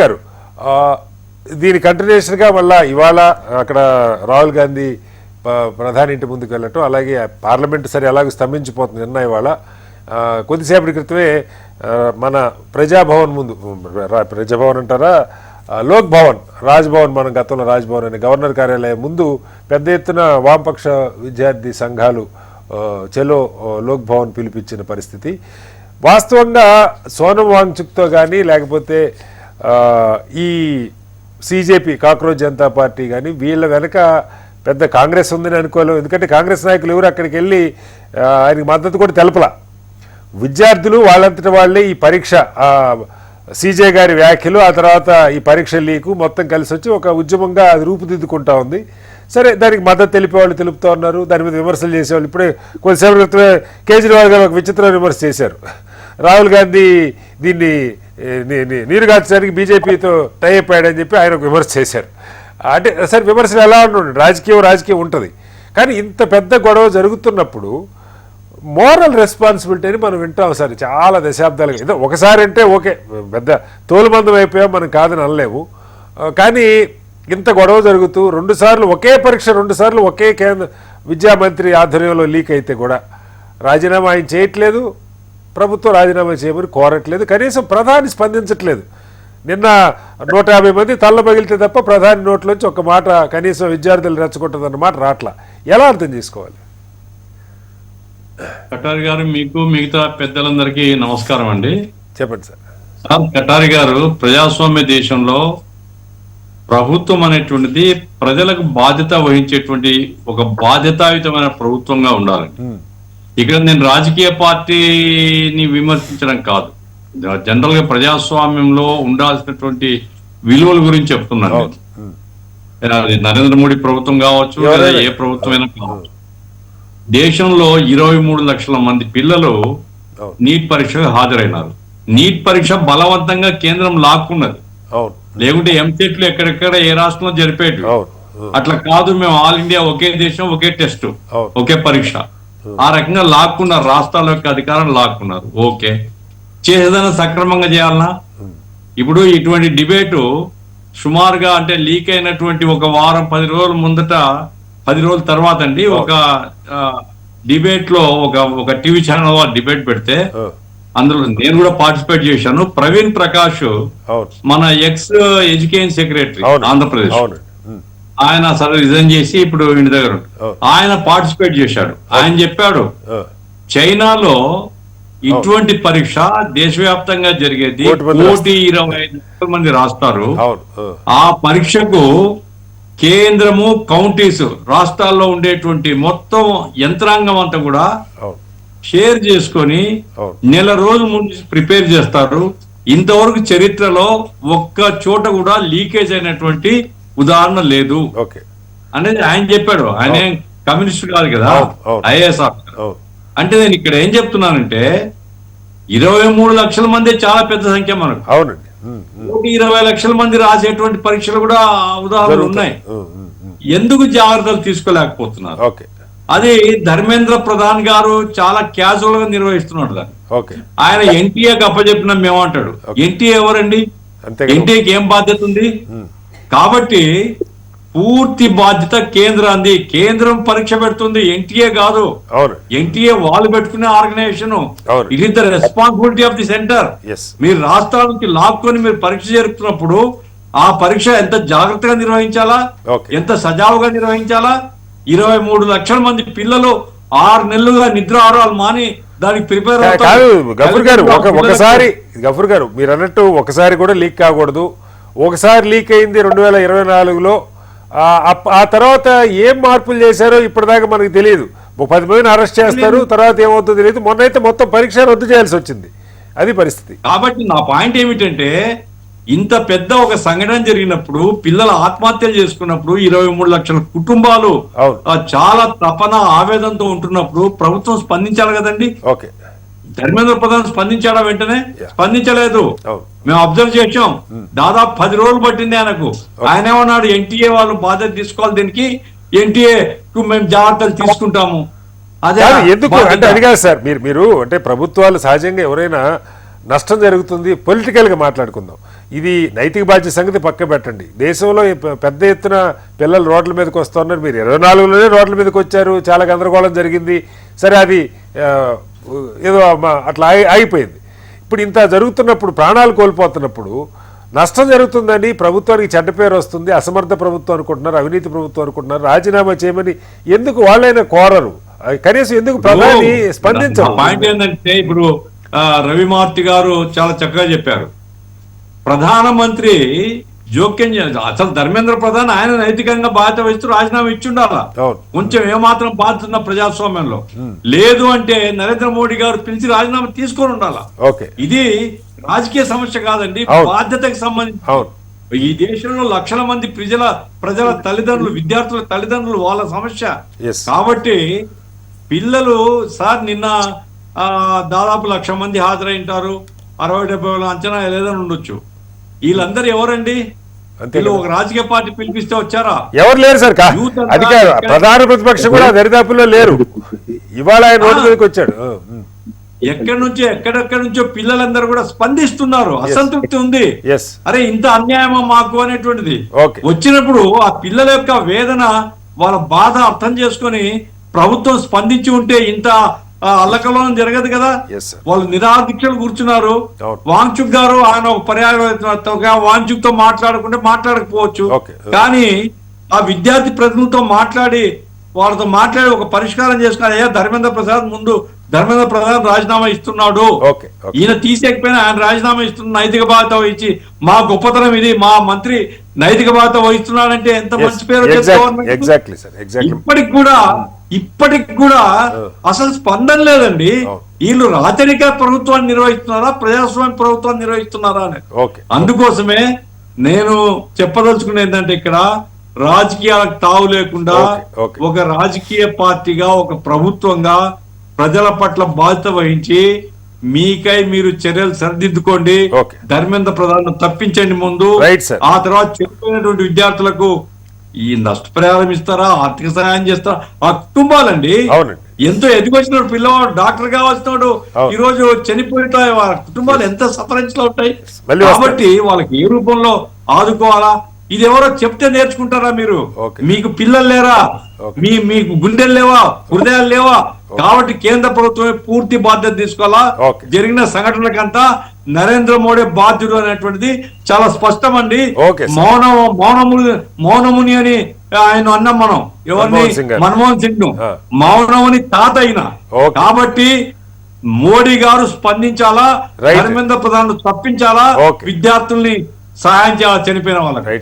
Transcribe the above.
గారు దీని కంటిన్యూషన్గా మళ్ళా ఇవాళ అక్కడ రాహుల్ గాంధీ ప్రధాని ఇంటి ముందుకు వెళ్ళటం, అలాగే పార్లమెంటు సరే అలాగే స్తంభించిపోతుంది నిన్న ఇవాళ. కొద్దిసేపటి క్రితమే మన ప్రజాభవన్ ముందు, ప్రజాభవన్ అంటారా లోక్ భవన్, రాజ్భవన్, మనం గతంలో రాజ్భవన్ అనే గవర్నర్ కార్యాలయం ముందు పెద్ద ఎత్తున వామపక్ష విద్యార్థి సంఘాలు చలో లోక్ భవన్ పిలిపించిన పరిస్థితి. వాస్తవంగా సోనం వాంగ్చుక్తో కానీ లేకపోతే ఈ సిజేపీ కాక్రోచ్ జనతా పార్టీ కానీ వీళ్ళ వెనక పెద్ద కాంగ్రెస్ ఉందని అనుకోలేము. ఎందుకంటే కాంగ్రెస్ నాయకులు ఎవరు అక్కడికి వెళ్ళి ఆయనకి మద్దతు కూడా తెలపలా. విద్యార్థులు వాళ్ళంతటి వాళ్ళే ఈ పరీక్ష, సీజే గారి వ్యాఖ్యలు, ఆ తర్వాత ఈ పరీక్ష లీకు మొత్తం కలిసి వచ్చి ఒక ఉద్యమంగా అది రూపుదిద్దుకుంటా ఉంది. సరే, దానికి మద్దతు తెలిపేవాళ్ళు తెలుపుతూ ఉన్నారు, దాని మీద విమర్శలు చేసేవాళ్ళు. ఇప్పుడే కొద్దిసేపటి క్రితమే కేజ్రీవాల్ గారు ఒక విచిత్రమైన విమర్శ చేశారు. రాహుల్ గాంధీ దీన్ని నీరుగార్చడానికి బీజేపీతో టై అయిపోయాడని చెప్పి ఆయన ఒక విమర్శ చేశారు. అంటే సరే, విమర్శలు ఎలా ఉండండి, రాజకీయం ఉంటుంది. కానీ ఇంత పెద్ద గొడవ జరుగుతున్నప్పుడు మోరల్ రెస్పాన్సిబిలిటీ అని మనం వింటాం సార్ చాలా దశాబ్దాలుగా. ఏదో ఒకసారి అంటే ఓకే, పెద్ద తోలుమందం అయిపోయాం, మనం కాదని అనలేము. కానీ ఇంత గొడవ జరుగుతూ 2 సార్లు ఒకే పరీక్ష, 2 సార్లు ఒకే కేంద్ర విద్యామంత్రి ఆధ్వర్యంలో లీక్ అయితే కూడా రాజీనామా ఆయన చేయట్లేదు, ప్రభుత్వం రాజీనామా చేయమని కోరట్లేదు, కనీసం ప్రధాని స్పందించట్లేదు. నిన్న 150 మంది తల్ల పగిలితే తప్ప ప్రధాని నోట్లోంచి ఒక మాట కనీసం విద్యార్థులు రెచ్చగొట్టదన్న మాట రాట్లా. ఎలా అర్థం చేసుకోవాలి? కటారి గారు, మీకు మిగతా పెద్దలందరికీ నమస్కారం అండి. చెప్పండి సార్. కటారి గారు, ప్రజాస్వామ్య దేశంలో ప్రభుత్వం అనేటువంటిది ప్రజలకు బాధ్యత వహించేటువంటి ఒక బాధ్యతాయుతమైన ప్రభుత్వంగా ఉండాలి. ఇక్కడ నేను రాజకీయ పార్టీని విమర్శించడం కాదు, జనరల్ గా ప్రజాస్వామ్యంలో ఉండాల్సినటువంటి విలువల గురించి చెప్తున్నాను. అది నరేంద్ర మోడీ ప్రభుత్వం కావచ్చు, లేదా ఏ ప్రభుత్వమైనా కావచ్చు. దేశంలో 23 లక్షల మంది పిల్లలు నీట్ పరీక్షకు హాజరైనారు. నీట్ పరీక్ష బలవంతంగా కేంద్రం లాక్కున్నది, లేకుంటే ఎంసెట్లు ఎక్కడెక్కడ ఏ రాష్ట్రంలో జరిపేది. అట్లా కాదు, మేము ఆల్ ఇండియా ఒకే దేశం, ఒకే టెస్ట్, ఒకే పరీక్ష, ఆ రకంగా లాక్కున్నారు. రాష్ట్రాల యొక్క అధికారం లాక్కున్నారు. ఓకే, చేసేదన్నా సక్రమంగా చేయాలన్నా. ఇప్పుడు ఇటువంటి డిబేటు సుమారుగా అంటే లీక్ అయినటువంటి ఒక వారం 10 రోజుల ముందట, 10 రోజుల తర్వాత అండి, ఒక డిబేట్ లో ఒక టీవీ ఛానల్ వాళ్ళు డిబేట్ పెడితే అందులో నేను కూడా పార్టిసిపేట్ చేశాను. ప్రవీణ్ ప్రకాష్, మన ఎక్స్ ఎడ్యుకేషన్ సెక్రటరీ ఆంధ్రప్రదేశ్, ఆయన సరే రిజైన్ చేసి ఇప్పుడు ఇంటి దగ్గర ఆయన పార్టిసిపేట్ చేశాడు. ఆయన చెప్పాడు, చైనాలో ఇటువంటి పరీక్ష దేశవ్యాప్తంగా జరిగేది, 125 లక్షల మంది రాస్తారు. ఆ పరీక్షకు కేంద్రము, కౌంటీస్, రాష్ట్రాల్లో ఉండేటువంటి మొత్తం యంత్రాంగం అంతా కూడా షేర్ చేసుకొని నెల రోజుల ముందు ప్రిపేర్ చేస్తారు. ఇంతవరకు చరిత్రలో ఒక్క చోట కూడా లీకేజ్ అయినటువంటి ఉదాహరణ లేదు అనేది ఆయన చెప్పాడు. ఆయన కమ్యూనిస్ట్ కాదు కదా, ఐఏఎస్ ఆఫీసర్. అంటే నేను ఇక్కడ ఏం చెప్తున్నానంటే 23 లక్షల మంది చాలా పెద్ద సంఖ్య మనకు. 120 లక్షల మంది రాసేటువంటి పరీక్షలు కూడా ఉదాహరణలు ఉన్నాయి. ఎందుకు జాగ్రత్తలు తీసుకోలేకపోతున్నారు? అది ధర్మేంద్ర ప్రధాన్ గారు చాలా క్యాజువల్ గా నిర్వహిస్తున్నాడు దాన్ని. ఆయన ఎన్టీఏకి అప్పచెప్పిన మేమంటాడు. ఎన్టీఏ ఎవరండి? ఎన్టీఏకి ఏం బాధ్యత ఉంది? కాబట్టి పూర్తి బాధ్యత కేంద్రాంది. కేంద్రం పరీక్ష పెడుతుంది, ఎన్టీఏ కాదు. ఎన్టీఏ వాళ్ళు పెట్టుకునే organisation. It is the responsibility of the centre. మీరు రాష్ట్రాల నుంచి లాక్కొని మీరు పరీక్ష జరుపుతున్నప్పుడు ఆ పరీక్ష ఎంత జాగ్రత్తగా నిర్వహించాలా, ఎంత సజావుగా నిర్వహించాలా. 23 లక్షల మంది పిల్లలు 6 నెలలుగా నిద్ర ఆరాలు మాని దానికి ప్రిపేర్ అవుతారు. గఫూర్ గారు మీరు అన్నట్టు ఒకసారి కూడా లీక్ కాకూడదు. ఒకసారి లీక్ అయింది 2024లో. ఆ తర్వాత ఏం మార్పులు చేశారో ఇప్పటిదాకా మనకు తెలియదు. 10 మందిని అరెస్ట్ చేస్తారు, తర్వాత ఏమవుతుందో తెలియదు. మొన్న అయితే మొత్తం పరీక్ష రద్దు చేయాల్సి వచ్చింది. అది పరిస్థితి. కాబట్టి నా పాయింట్ ఏమిటంటే, ఇంత పెద్ద ఒక సంఘటన జరిగినప్పుడు, పిల్లలు ఆత్మహత్యలు చేసుకున్నప్పుడు, 23 లక్షల కుటుంబాలు చాలా తపన ఆవేదనతో ఉంటున్నప్పుడు ప్రభుత్వం స్పందించాలి కదండి. ధర్మేంద్ర ప్రధాన్ స్పందించాడా? వెంటనే స్పందించలేదు. మేము అబ్జర్వ్ చేసాం. దాదాపు 10 రోజులు పట్టింది ఆయనకు. ఆయన ఏమన్నాడు, ఎన్టీఏ వాళ్ళు బాధ్యత తీసుకోవాలి, దీనికి ఎన్టీఏ మేము జాగ్రత్తలు తీసుకుంటాము. అదే ఎందుకు అంటే అది కాదు సార్. మీరు అంటే ప్రభుత్వాలు సహజంగా ఎవరైనా నష్టం జరుగుతుంది, పొలిటికల్గా మాట్లాడుకుందాం. ఇది నైతిక బాధ్యత సంగతి పక్క పెట్టండి. దేశంలో పెద్ద ఎత్తున పిల్లలు రోడ్ల మీదకి వస్తున్నారు. మీరు 24లోనే రోడ్ల మీదకి వచ్చారు, చాలా గందరగోళం జరిగింది. సరే, అది ఏదో అట్లా ఆగిపోయింది. ఇప్పుడు ఇంత జరుగుతున్నప్పుడు, ప్రాణాలు కోల్పోతున్నప్పుడు నష్టం జరుగుతుందని ప్రభుత్వానికి చెడ్డ పేరు వస్తుంది. అసమర్థ ప్రభుత్వం అనుకుంటున్నారు, అవినీతి ప్రభుత్వం అనుకుంటున్నారు. రాజీనామా చేయమని ఎందుకు వాళ్ళైనా కోరరు? కనీసం ఎందుకు ప్రధాని స్పందించరు? పాయింట్ ఏంటంటే, ఇప్పుడు రవిమార్తి గారు చాలా చక్కగా చెప్పారు. ప్రధానమంత్రి జోక్యం చేయాలి. అసలు ధర్మేంద్ర ప్రధాన్ ఆయన నైతికంగా బాధ్యత వహిస్తూ రాజీనామా ఇచ్చి ఉండాలా. కొంచెం ఏమాత్రం బాధ్యత ఉన్న ప్రజాస్వామ్యంలో. లేదు అంటే నరేంద్ర మోడీ గారు పిలిచి రాజీనామా తీసుకొని ఉండాలా. ఇది రాజకీయ సమస్య కాదండి, బాధ్యతకు సంబంధించి. ఈ దేశంలో లక్షల మంది ప్రజల తల్లిదండ్రులు, విద్యార్థుల తల్లిదండ్రులు, వాళ్ళ సమస్య. కాబట్టి పిల్లలు సార్ నిన్న దాదాపు 1,00,000 మంది హాజరైంటారు. 60-70 అంచనా ఏదైనా ఉండొచ్చు. వీళ్ళందరూ ఎవరండి? వీళ్ళు ఒక రాజకీయ పార్టీ పిలిపిస్తే వచ్చారా? ఎవరు లేరు సార్. అధికార ప్రధాన ప్రతిపక్షం కూడా దరిదాపుల్లో లేరు. ఇవాళ ఆయన రోడ్డు మీదకి వచ్చాడు. ఎక్కడెక్కడి నుంచో పిల్లలందరూ కూడా స్పందిస్తున్నారు. అసంతృప్తి ఉంది. అరే, ఇంత అన్యాయమా మాకు అనేటువంటిది వచ్చినప్పుడు ఆ పిల్లల యొక్క వేదన, వాళ్ళ బాధ అర్థం చేసుకొని ప్రభుత్వం స్పందించి ఉంటే ఇంత అల్లకల్లోనం జరగదు కదా. వాళ్ళు నిరాదీక్షలు కూర్చున్నారు. వాంగ్చుక్ గారు ఆయన ఒక పర్యావరణ వాంగ్చుక్ తో మాట్లాడకపోవచ్చు, కానీ ఆ విద్యార్థి ప్రతినిధులతో వాళ్ళతో మాట్లాడి ఒక పరిష్కారం చేసుకుని, అయ్యా ధర్మేంద్ర ప్రసాద్ రాజీనామా ఇస్తున్నాడు, ఈయన తీసేకపోయినా ఆయన రాజీనామా ఇస్తున్న నైతిక బాధ్యత వహించి, మా గొప్పతనం ఇది, మా మంత్రి నైతిక బాధ్యత వహిస్తున్నాడంటే ఎంత మంచి పేరు. ఇప్పటికి కూడా అసలు స్పందన లేదండి. వీళ్ళు రాచరిక ప్రభుత్వాన్ని నిర్వహిస్తున్నారా, ప్రజాస్వామ్య ప్రభుత్వాన్ని నిర్వహిస్తున్నారా అని. అందుకోసమే నేను చెప్పదలుచుకునే ఏంటంటే, ఇక్కడ రాజకీయాలకు తావు లేకుండా ఒక రాజకీయ పార్టీగా, ఒక ప్రభుత్వంగా ప్రజల పట్ల బాధ్యత వహించి మీకై మీరు చర్యలు సరిదిద్దుకోండి. ధర్మేంద్ర ప్రధాన్ తప్పించండి ముందు. ఆ తర్వాత చనిపోయినటువంటి విద్యార్థులకు ఈ నష్టపరిహారం ఇస్తారా, ఆర్థిక సహాయం చేస్తారా? ఆ కుటుంబాలండి, ఎంతో ఎదిగొచ్చిన పిల్లవాడు, డాక్టర్ కావాల్సినాడు, ఈ రోజు చనిపోయిన వాళ్ళ కుటుంబాలు ఎంత సఫరించులో ఉంటాయి. కాబట్టి వాళ్ళకి ఏ రూపంలో ఆదుకోవాలా? ఇది ఎవరో చెప్తే నేర్చుకుంటారా మీరు? మీకు పిల్లలు లేరా? మీకు గుండెలు లేవా, హృదయాలు లేవా? కాబట్టి కేంద్ర ప్రభుత్వమే పూర్తి బాధ్యత తీసుకోవాలా. జరిగిన సంఘటనలకంతా నరేంద్ర మోడీ బాధ్యుడు అనేటువంటిది చాలా స్పష్టం అండి. మౌనముని అని ఆయన అన్నాం మనం. ఎవరిని? మన్మోహన్ సింగ్ ను మౌనముని తాత అయిన. కాబట్టి మోడీ గారు స్పందించాలా, ధర్మేంద్ర ప్రధాన్ తప్పించాలా, విద్యార్థుల్ని సహాయం చేయాలా చనిపోయిన వాళ్ళకి.